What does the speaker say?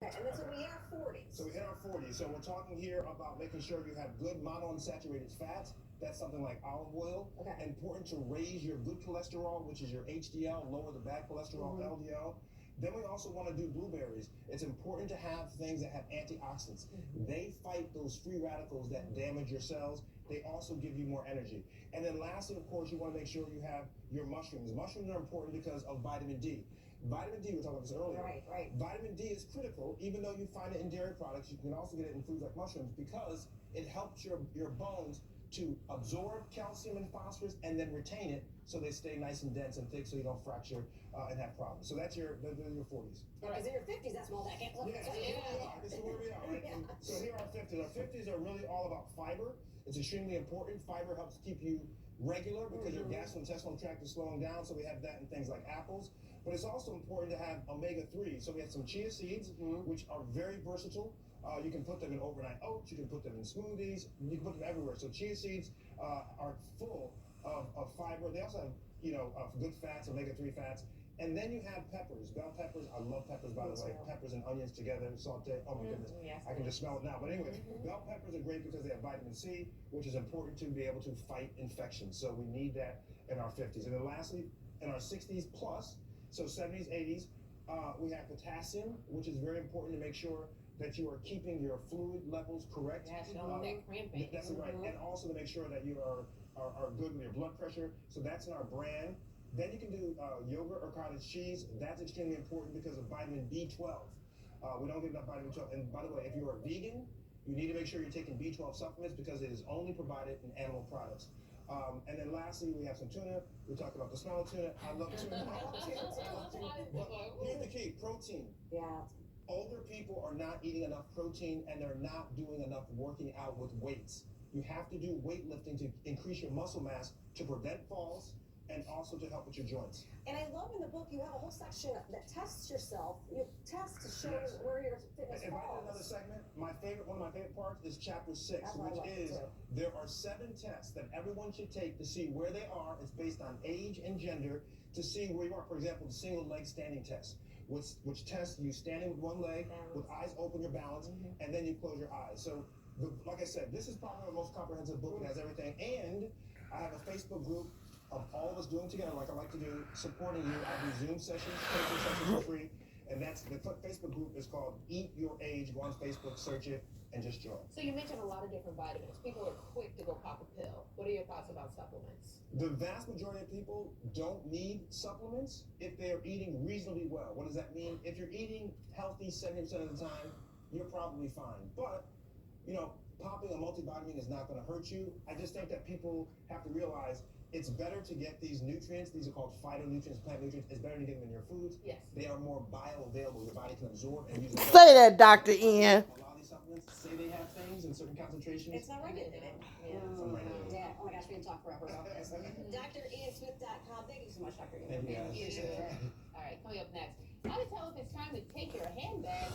Okay, and then so we hit our 40s. So we hit our 40s. So we're talking here about making sure you have good monounsaturated fats. That's something like olive oil. Okay. Important to raise your good cholesterol, which is your HDL, lower the bad cholesterol, LDL. Then we also want to do blueberries. It's important to have things that have antioxidants. They fight those free radicals that damage your cells. They also give you more energy. And then lastly, of course, you want to make sure you have your mushrooms. Mushrooms are important because of vitamin D. Vitamin D, we talked about this earlier. Right. Vitamin D is critical, even though you find it in dairy products. You can also get it in foods like mushrooms because it helps your bones to absorb calcium and phosphorus and then retain it so they stay nice and dense and thick so you don't fracture and have problems. So that's your 40s. Because in your 50s, that's all that I can't look at. This is where we are, right? And so here are our 50s. Our 50s are really all about fiber. It's extremely important. Fiber helps keep you regular because your gastrointestinal tract is slowing down, so we have that in things like apples. But it's also important to have omega-3. So we have some chia seeds, which are very versatile. You can put them in overnight oats. You can put them in smoothies. You can put them everywhere. So chia seeds are full of fiber. They also have good fats, omega-3 fats. And then you have peppers, bell peppers. I love peppers, by the way. Peppers and onions together, saute. Oh my goodness, Yes, I can just smell it now. But anyway, bell peppers are great because they have vitamin C, which is important to be able to fight infections. So we need that in our 50s. And then lastly, in our 60s plus, so 70s, 80s, we have potassium, which is very important to make sure that you are keeping your fluid levels correct. Yes, don't want that cramping. That's right. And also to make sure that you are good with your blood pressure. So that's in our brand. Then you can do yogurt or cottage cheese. That's extremely important because of vitamin B12. We don't get enough vitamin B12. And by the way, if you are a vegan, you need to make sure you're taking B12 supplements because it is only provided in animal products. And then lastly, we have some tuna. We talked about the smell of tuna. I love tuna. But here's the key, protein. Yeah. Older people are not eating enough protein and they're not doing enough working out with weights. You have to do weightlifting to increase your muscle mass to prevent falls and also to help with your joints. And I love in the book you have a whole section that tests yourself. You test to show where your fitness If I did falls. another segment, one of my favorite parts is chapter 6, That's what I which like is too. there are 7 tests that everyone should take to see where they are. It's based on age and gender to see where you are. For example, the single leg standing test, which tests you standing with one leg, with eyes open, your balance, and then you close your eyes. So, like I said, this is probably the most comprehensive book. It has everything. And I have a Facebook group of all of us doing together, like I like to do, supporting you. I do Zoom sessions, coaching sessions for free. And that's the Facebook group is called Eat Your Age. Go on Facebook, search it, and just join. So you mentioned a lot of different vitamins. People are quick to go pop a pill. What are your thoughts about supplements? The vast majority of people don't need supplements if they're eating reasonably well. What does that mean? If you're eating healthy 70% of the time, you're probably fine. But, popping a multivitamin is not going to hurt you. I just think that people have to realize it's better to get these nutrients. These are called phytonutrients, plant nutrients. It's better to get them in your foods. Yes. They are more bioavailable. Your body can absorb and use them. Say that, Dr. Ian. A lot of these supplements say they have things in certain concentrations. It's not regulated. Yeah. Oh my gosh, we can talk forever about this. DrIanSmith.com. Thank you so much, Dr. Ian. Thank you, guys. All right, coming up next, how to tell if it's time to take your handbag